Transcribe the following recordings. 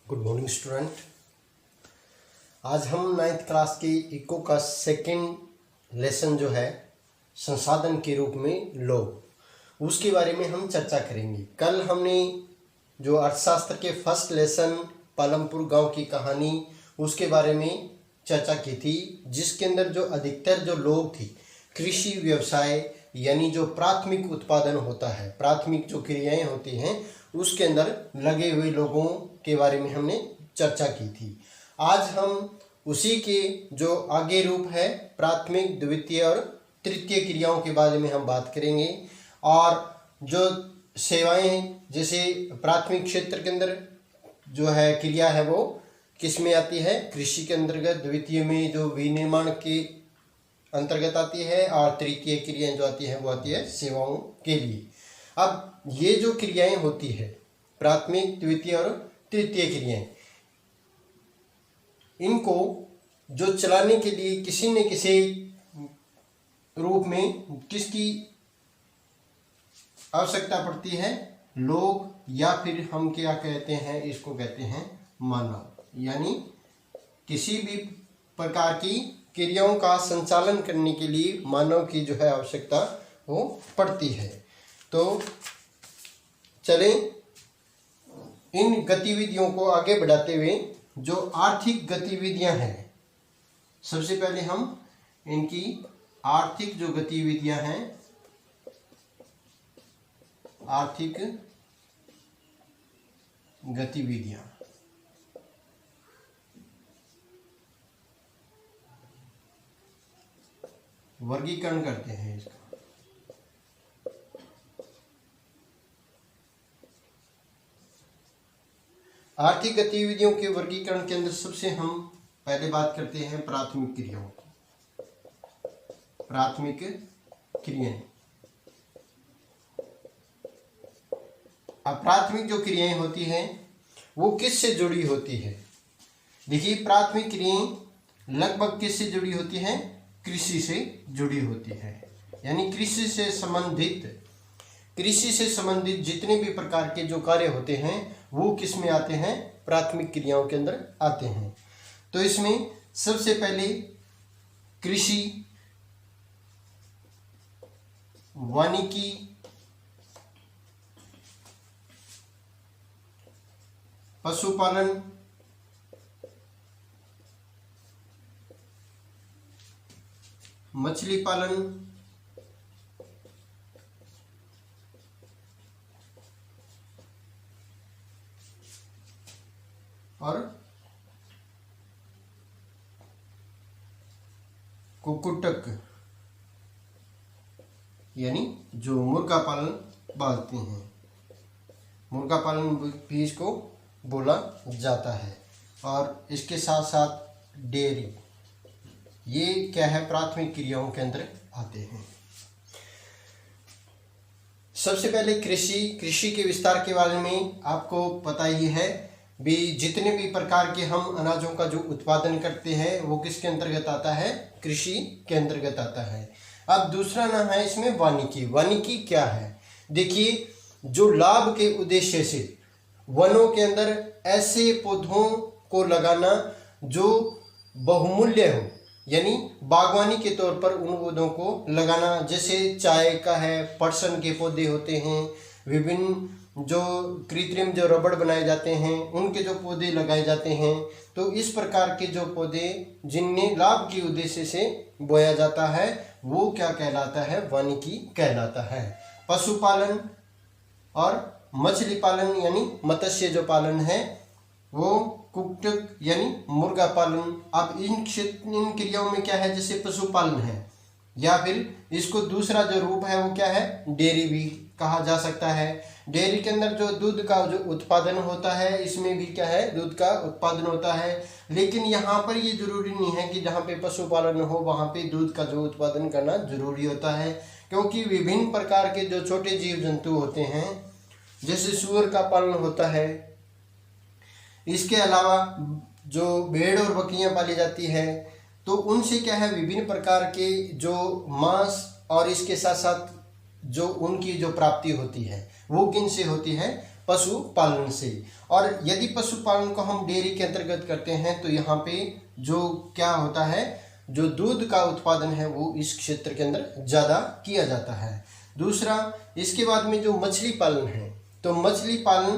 Good morning student. आज हम ninth class की इको का सेकंड लेसन जो है संसाधन के रूप में लो, उसके बारे में हम चर्चा करेंगे। कल हमने जो अर्थशास्त्र के फर्स्ट लेसन पालमपुर गांव की कहानी उसके बारे में चर्चा की थी, जिसके अंदर जो अधिकतर जो लोग थे कृषि व्यवसाय यानी जो प्राथमिक उत्पादन होता है, प्राथमिक जो क्रियाएं होती हैं उसके अंदर लगे हुए लोगों के बारे में हमने चर्चा की थी। आज हम उसी के जो आगे रूप है प्राथमिक, द्वितीय और तृतीय क्रियाओं के बारे में हम बात करेंगे। और जो सेवाएं जैसे प्राथमिक क्षेत्र के अंदर जो है क्रिया है वो किस में आती है, कृषि के अंतर्गत, द्वितीय में जो विनिर्माण के अंतर्गत आती है और तृतीय क्रियाएं जो आती है वो आती है सेवाओं के लिए। अब ये जो क्रियाएं होती है प्राथमिक, द्वितीय और तृतीय क्रियाएं, इनको जो चलाने के लिए किसी न किसी रूप में किसकी आवश्यकता पड़ती है, लोग, या फिर हम क्या कहते हैं, इसको कहते हैं मानव। यानी किसी भी प्रकार की क्रियाओं का संचालन करने के लिए मानव की जो है आवश्यकता वो पड़ती है। तो चलें इन गतिविधियों को आगे बढ़ाते हुए जो आर्थिक गतिविधियां हैं, सबसे पहले हम इनकी आर्थिक जो गतिविधियां हैं, आर्थिक गतिविधियां वर्गीकरण करते हैं इसका। आर्थिक गतिविधियों के वर्गीकरण के अंदर सबसे हम पहले बात करते हैं प्राथमिक क्रियाओं की। प्राथमिक क्रियाएं, अब प्राथमिक जो क्रियाएं होती हैं वो किससे जुड़ी होती है। देखिए, प्राथमिक क्रियाएं लगभग किससे जुड़ी होती हैं, कृषि से जुड़ी होती है। यानी कृषि से संबंधित जितने भी प्रकार के जो कार्य होते हैं वो किस में आते हैं, प्राथमिक क्रियाओं के अंदर आते हैं। तो इसमें सबसे पहले कृषि, वानिकी, पशुपालन, मछली पालन और कुक्कुटक यानी जो मुर्गा पालन पालते हैं, मुर्गा पालन भी इसको बोला जाता है। और इसके साथ साथ डेयरी, ये क्या है, प्राथमिक क्रियाओं के अंदर आते हैं। सबसे पहले कृषि के विस्तार के बारे में आपको पता ही है भी, जितने भी प्रकार के हम अनाजों का जो उत्पादन करते हैं वो किसके अंतर्गत आता है, कृषि के अंतर्गत आता है। अब दूसरा नाम है इसमें वानिकी। वानिकी क्या है, देखिए, जो लाभ के उद्देश्य से वनों के अंदर ऐसे पौधों को लगाना जो बहुमूल्य हो, यानी बागवानी के तौर पर उन पौधों को लगाना, जैसे चाय का है, पटसन के पौधे होते हैं, विभिन्न जो कृत्रिम जो रबड़ बनाए जाते हैं उनके जो पौधे लगाए जाते हैं। तो इस प्रकार के जो पौधे जिनमें लाभ के उद्देश्य से बोया जाता है वो क्या कहलाता है, वानिकी कहलाता है। पशुपालन और मछली पालन यानी मत्स्य जो पालन है वो कुक्कुट यानी मुर्गा पालन। अब इन क्रियाओं में क्या है, जैसे पशुपालन है, या फिर इसको दूसरा जो रूप है वो क्या है, डेयरी भी कहा जा सकता है। डेयरी के अंदर जो दूध का जो उत्पादन होता है, इसमें भी क्या है, दूध का उत्पादन होता है। लेकिन यहाँ पर ये जरूरी नहीं है कि जहाँ पे पशुपालन हो वहाँ पे दूध का जो उत्पादन करना जरूरी होता है, क्योंकि विभिन्न प्रकार के जो छोटे जीव जंतु होते हैं, जैसे सूअर का पालन होता है, इसके अलावा जो भेड़ और बकरियां पाली जाती है, तो उनसे क्या है, विभिन्न प्रकार के जो मांस और इसके साथ साथ जो उनकी जो प्राप्ति होती है वो किन से होती है, पशुपालन से। और यदि पशुपालन को हम डेयरी के अंतर्गत करते हैं तो यहाँ पे जो क्या होता है, जो दूध का उत्पादन है वो इस क्षेत्र के अंदर ज़्यादा किया जाता है। दूसरा, इसके बाद में जो मछली पालन है, तो मछली पालन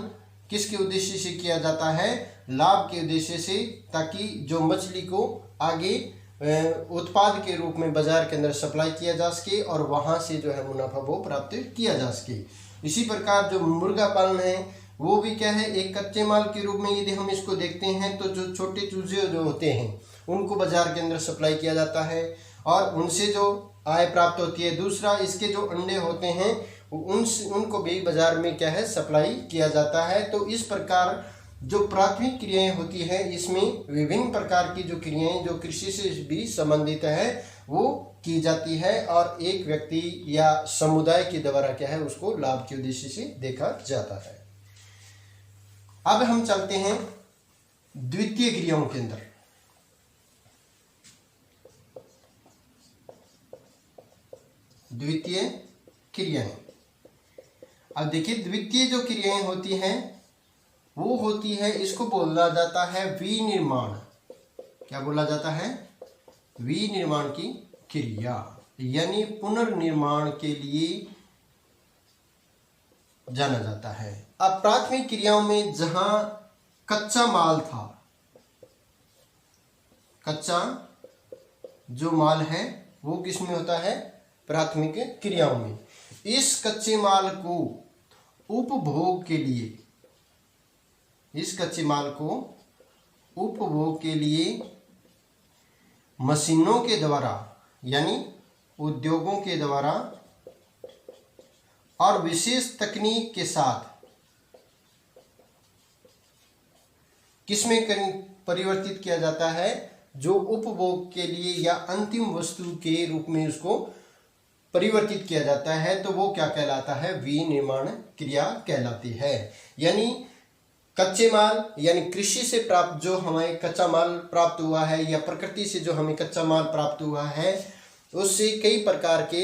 किसके उद्देश्य से किया जाता है? लाभ के उद्देश्य से, ताकि जो मछली को आगे उत्पाद के रूप में बाजार के अंदर सप्लाई किया जा सके और वहाँ से जो है मुनाफा वो प्राप्त किया जा सके। इसी प्रकार जो मुर्गा पालन है वो भी क्या है, एक कच्चे माल के रूप में यदि हम इसको देखते हैं तो जो छोटे चूजे जो होते हैं उनको बाजार के अंदर सप्लाई किया जाता है और उनसे जो आय प्राप्त होती है। दूसरा, इसके जो अंडे होते हैं उनको भी बाजार में क्या है, सप्लाई किया जाता है। तो इस प्रकार जो प्राथमिक क्रियाएं होती है इसमें विभिन्न प्रकार की जो क्रियाएं जो कृषि से भी संबंधित है वो की जाती है और एक व्यक्ति या समुदाय के द्वारा क्या है उसको लाभ के उद्देश्य से देखा जाता है। अब हम चलते हैं द्वितीय क्रियाओं के अंदर। द्वितीय क्रियाएं, अब देखिए द्वितीय जो क्रियाएं होती हैं वो होती है, इसको बोला जाता है विनिर्माण। क्या बोला जाता है? विनिर्माण की क्रिया, यानी पुनर्निर्माण के लिए जाना जाता है। अब प्राथमिक क्रियाओं में जहां कच्चा माल था, कच्चा जो माल है वो किसमें होता है? प्राथमिक क्रियाओं में। इस कच्चे माल को उपभोग के लिए, इस कच्चे माल को उपभोग के लिए मशीनों के द्वारा यानी उद्योगों के द्वारा और विशेष तकनीक के साथ किसमें परिवर्तित किया जाता है? जो उपभोग के लिए या अंतिम वस्तु के रूप में उसको परिवर्तित किया जाता है तो वो क्या कहलाता है? विनिर्माण क्रिया कहलाती है। यानी कच्चे माल यानी कृषि से प्राप्त जो हमें कच्चा माल प्राप्त हुआ है या प्रकृति से जो हमें कच्चा माल प्राप्त हुआ है उससे कई प्रकार के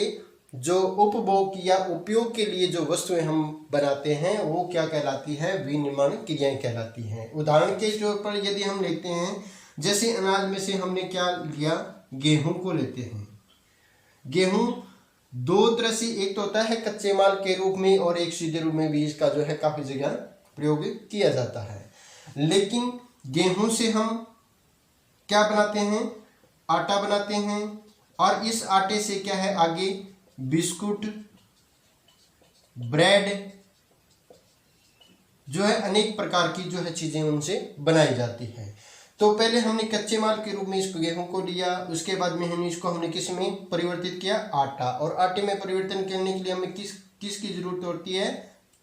जो उपभोग या उपयोग के लिए जो वस्तुएं हम बनाते हैं वो क्या कहलाती है? विनिर्माण क्रियाएं कहलाती हैं। उदाहरण के तौर पर यदि हम लेते हैं, जैसे अनाज में से हमने क्या लिया? गेहूं को लेते हैं। गेहूं दो तरह से, एक तो होता है कच्चे माल के रूप में और एक सीधे रूप में भी इसका जो है काफी जगह प्रयोग किया जाता है। लेकिन गेहूं से हम क्या बनाते हैं? आटा बनाते हैं और इस आटे से क्या है आगे बिस्कुट, ब्रेड जो है अनेक प्रकार की जो है चीजें उनसे बनाई जाती है। तो पहले हमने कच्चे माल के रूप में इसको गेहूं को लिया, उसके बाद में हमने किस में परिवर्तित किया? आटा। और आटे में परिवर्तन करने के लिए हमें किसकी जरूरत होती है?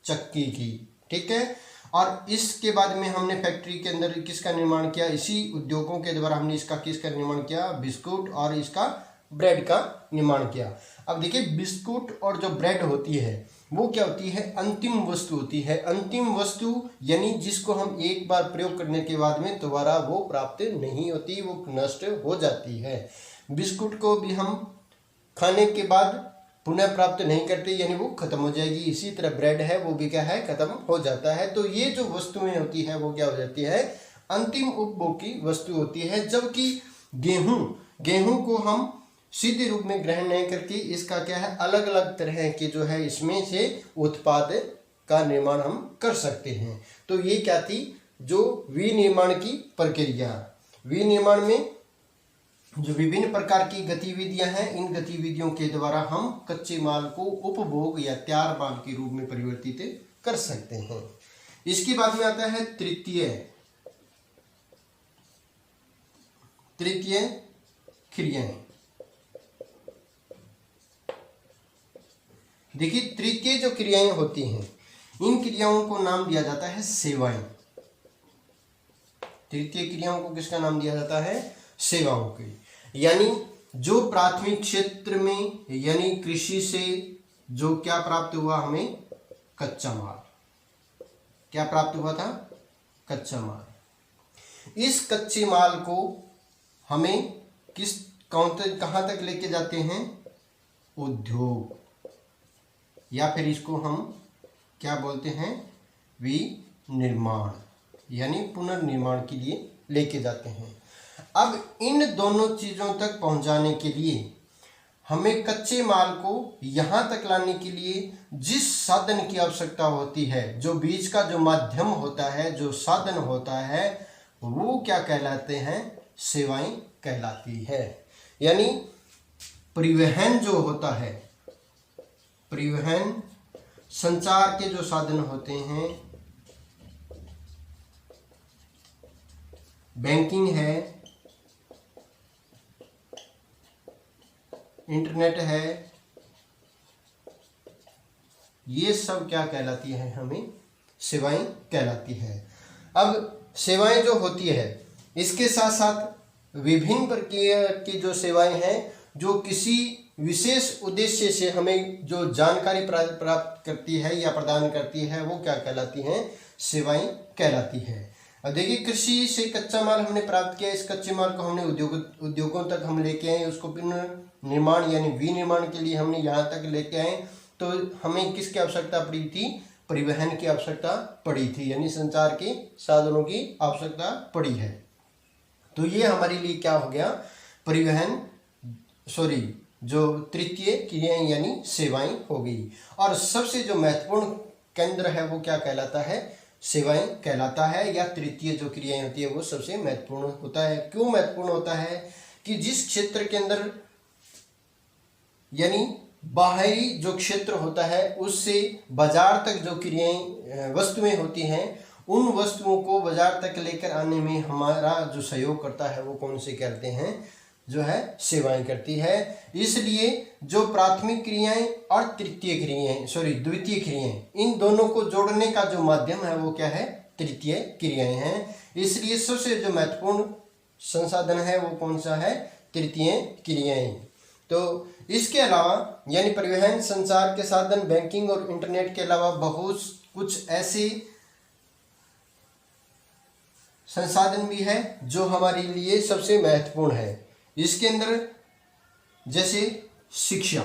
चक्की की। ठीक है। और इसके बाद में हमने फैक्ट्री के अंदर किसका निर्माण किया? इसी उद्योगों के द्वारा हमने इसका किसका निर्माण किया? बिस्कुट और इसका ब्रेड का निर्माण किया। अब देखिए बिस्कुट और जो ब्रेड होती है वो क्या होती है? अंतिम वस्तु होती है। अंतिम वस्तु यानी जिसको हम एक बार प्रयोग करने के बाद में दोबारा वो प्राप्त नहीं होती, वो नष्ट हो जाती है। बिस्कुट को भी हम खाने के बाद पुनः प्राप्त नहीं करते, यानी वो खत्म हो जाएगी। इसी तरह ब्रेड है वो भी क्या है? खत्म हो जाता है। तो ये जो वस्तुएं होती है वो क्या हो जाती है? अंतिम उपभोग की वस्तु होती है। जबकि गेहूं को हम सीधे रूप में ग्रहण नहीं करके इसका क्या है अलग अलग तरह के जो है इसमें से उत्पाद का निर्माण हम कर सकते हैं। तो ये क्या थी? जो विनिर्माण की प्रक्रिया। विनिर्माण में जो विभिन्न प्रकार की गतिविधियां हैं, इन गतिविधियों के द्वारा हम कच्चे माल को उपभोग या तैयार माल के रूप में परिवर्तित कर सकते हैं। इसके बाद में आता है तृतीय क्रियाएं। देखिए तृतीय जो क्रियाएं होती हैं इन क्रियाओं को नाम दिया जाता है सेवाएं। तृतीय क्रियाओं को किसका नाम दिया जाता है? सेवाओं की। यानी जो प्राथमिक क्षेत्र में यानी कृषि से जो क्या प्राप्त हुआ हमें? कच्चा माल। क्या प्राप्त हुआ था? कच्चा माल। इस कच्चे माल को हमें कहां तक लेके जाते हैं? उद्योग, या फिर इसको हम क्या बोलते हैं? विनिर्माण यानी पुनर्निर्माण के लिए लेके जाते हैं। अब इन दोनों चीज़ों तक पहुंचाने के लिए हमें कच्चे माल को यहाँ तक लाने के लिए जिस साधन की आवश्यकता होती है, जो बीच का जो माध्यम होता है, जो साधन होता है, वो क्या कहलाते हैं? सेवाएं कहलाती है। यानी परिवहन जो होता है, परिवहन संचार के जो साधन होते हैं, बैंकिंग है, इंटरनेट है, ये सब क्या कहलाती है? हमें सेवाएं कहलाती है। अब सेवाएं जो होती है, इसके साथ साथ विभिन्न प्रकार की जो सेवाएं हैं, जो किसी विशेष उद्देश्य से हमें जो जानकारी प्राप्त करती है या प्रदान करती है, वो क्या कहलाती हैं? सेवाएं कहलाती है। अब देखिए, कृषि से कच्चा माल हमने प्राप्त किया, इस कच्चे माल को हमने उद्योगों तक हम लेके आए, उसको पुनर्निर्माण यानी विनिर्माण के लिए हमने यहाँ तक लेके आए, तो हमें किसकी आवश्यकता पड़ी थी? परिवहन की आवश्यकता पड़ी थी, यानी संचार के साधनों की आवश्यकता पड़ी है। तो ये हमारे लिए क्या हो गया? परिवहन जो तृतीय क्रियाएं यानी सेवाएं हो गई। और सबसे जो महत्वपूर्ण केंद्र है वो क्या कहलाता है? सेवाएं कहलाता है, या तृतीय जो क्रियाएं होती है वो सबसे महत्वपूर्ण होता है। क्यों महत्वपूर्ण होता है? कि जिस क्षेत्र के अंदर यानी बाहरी जो क्षेत्र होता है, उससे बाजार तक जो क्रियाएं वस्तुएं होती हैं, उन वस्तुओं को बाजार तक लेकर आने में हमारा जो सहयोग करता है वो कौन से करते हैं? जो है सेवाएं करती है। इसलिए जो प्राथमिक क्रियाएं और द्वितीय क्रियाएं, इन दोनों को जोड़ने का जो माध्यम है वो क्या है? तृतीय क्रियाएं हैं। इसलिए सबसे जो महत्वपूर्ण संसाधन है वो कौन सा है? तृतीय क्रियाएं। तो इसके अलावा यानी परिवहन, संचार के साधन, बैंकिंग और इंटरनेट के अलावा बहुत कुछ ऐसे संसाधन भी है जो हमारे लिए सबसे महत्वपूर्ण है। इसके अंदर जैसे शिक्षा,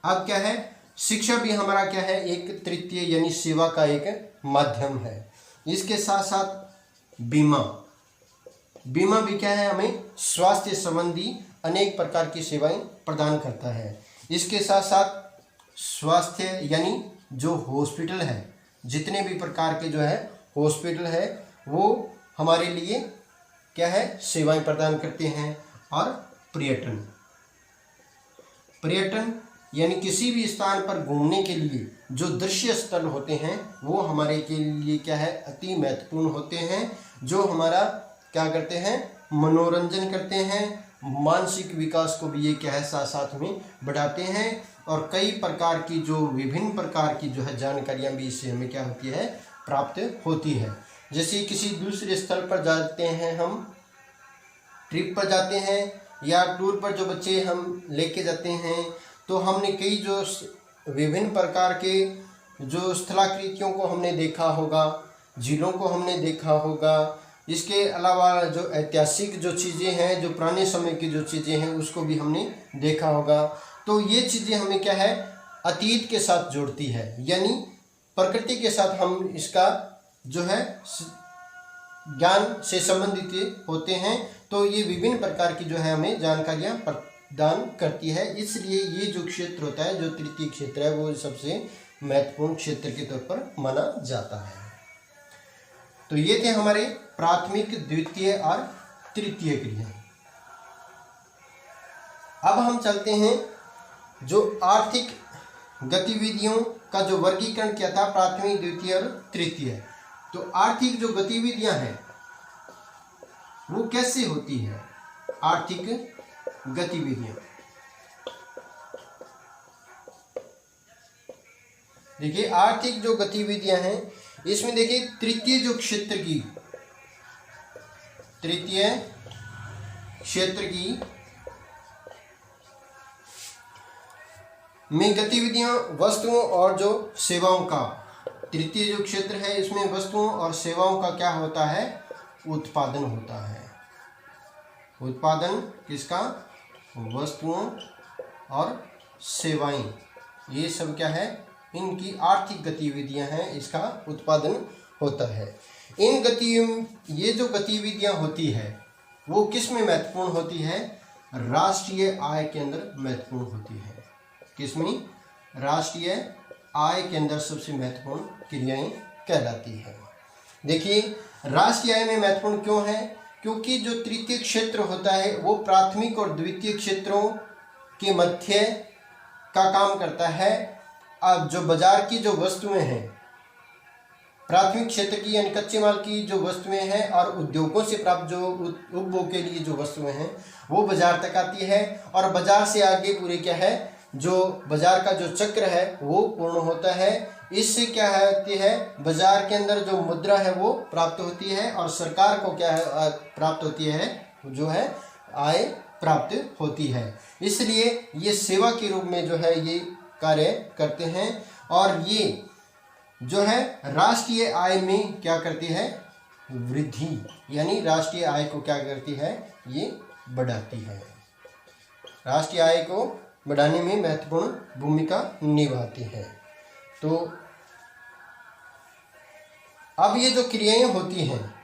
अब क्या है? शिक्षा भी हमारा क्या है? एक तृतीय यानी सेवा का एक माध्यम है। इसके साथ साथ बीमा भी क्या है? हमें स्वास्थ्य संबंधी अनेक प्रकार की सेवाएं प्रदान करता है। इसके साथ साथ स्वास्थ्य यानी जो हॉस्पिटल है, जितने भी प्रकार के जो है हॉस्पिटल है, वो हमारे लिए क्या है? सेवाएं प्रदान करते हैं। और पर्यटन यानी किसी भी स्थान पर घूमने के लिए जो दृश्य स्थल होते हैं वो हमारे के लिए क्या है? अति महत्वपूर्ण होते हैं, जो हमारा क्या करते हैं? मनोरंजन करते हैं, मानसिक विकास को भी ये क्या है? साथ साथ में बढ़ाते हैं। और कई प्रकार की जो विभिन्न प्रकार की जो है जानकारियाँ भी इससे हमें क्या होती है? प्राप्त होती है। जैसे किसी दूसरे स्थल पर जाते हैं, हम ट्रिप पर जाते हैं या टूर पर जो बच्चे हम लेके जाते हैं, तो हमने कई जो विभिन्न प्रकार के जो स्थलाकृतियों को हमने देखा होगा, झीलों को हमने देखा होगा। इसके अलावा जो ऐतिहासिक जो चीज़ें हैं, जो पुराने समय की जो चीज़ें हैं, उसको भी हमने देखा होगा। तो ये चीज़ें हमें क्या है? अतीत के साथ जोड़ती है, यानी प्रकृति के साथ हम इसका जो है ज्ञान से संबंधित होते हैं। तो ये विभिन्न प्रकार की जो है हमें जानकारियाँ प्रदान करती है। इसलिए ये जो क्षेत्र होता है, जो तृतीय क्षेत्र है, वो सबसे महत्वपूर्ण क्षेत्र के तौर पर माना जाता है। तो ये थे हमारे प्राथमिक, द्वितीय और तृतीय क्रिया। अब हम चलते हैं जो आर्थिक गतिविधियों का जो वर्गीकरण किया था, प्राथमिक, द्वितीय और तृतीय। तो आर्थिक जो गतिविधियां हैं वो कैसे होती है? आर्थिक गतिविधियां देखिए, आर्थिक जो गतिविधियां हैं इसमें देखिए तृतीय क्षेत्र की में गतिविधियां वस्तुओं और जो सेवाओं का, तृतीय जो क्षेत्र है इसमें वस्तुओं और सेवाओं का क्या होता है? उत्पादन होता है। उत्पादन किसका? वस्तुओं और सेवाएं, ये सब क्या है? इनकी आर्थिक गतिविधियां हैं, इसका उत्पादन होता है। ये जो गतिविधियां होती है वो किस में महत्वपूर्ण होती है? राष्ट्रीय आय के अंदर महत्वपूर्ण होती है। किसमें? राष्ट्रीय आय के अंदर सबसे महत्वपूर्ण क्रियाएं कहलाती है। देखिए, राष्ट्रीय आय में महत्वपूर्ण क्यों है? क्योंकि जो तृतीय क्षेत्र होता है वो प्राथमिक और द्वितीय क्षेत्रों के मध्य का काम करता है। अब जो बाजार की जो वस्तुएं हैं, प्राथमिक क्षेत्र की यानी कच्चे माल की जो वस्तुएं हैं और उद्योगों से प्राप्त जो उपभोग के लिए जो वस्तुएं हैं वो बाजार तक आती है, और बाजार से आगे पूरे क्या है, जो बाजार का जो चक्र है वो पूर्ण होता है। इससे क्या होती है, बाजार के अंदर जो मुद्रा है वो प्राप्त होती है और सरकार को क्या है प्राप्त होती है, जो है आय प्राप्त होती है। इसलिए ये सेवा के रूप में जो है ये कार्य करते हैं, और ये जो है राष्ट्रीय आय में क्या करती है, वृद्धि, यानी राष्ट्रीय आय को क्या करती है, ये बढ़ाती है। राष्ट्रीय आय को बढ़ाने में महत्वपूर्ण भूमिका निभाती है। तो अब ये जो क्रियाएं होती हैं,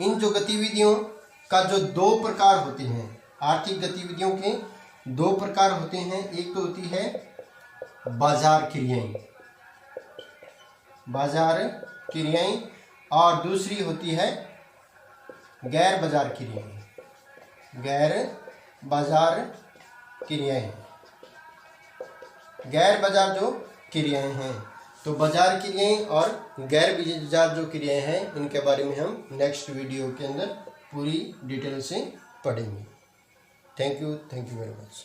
इन जो गतिविधियों का जो दो प्रकार होते हैं, आर्थिक गतिविधियों के दो प्रकार होते हैं। एक तो होती है बाजार क्रियाएं, और दूसरी होती है गैर बाजार क्रियाएं। गैर बाजार जो क्रियाएं हैं, तो बाजार क्रियाएं और गैर बाजार जो क्रियाएं हैं, इनके बारे में हम नेक्स्ट वीडियो के अंदर पूरी डिटेल से पढ़ेंगे। Thank you very much.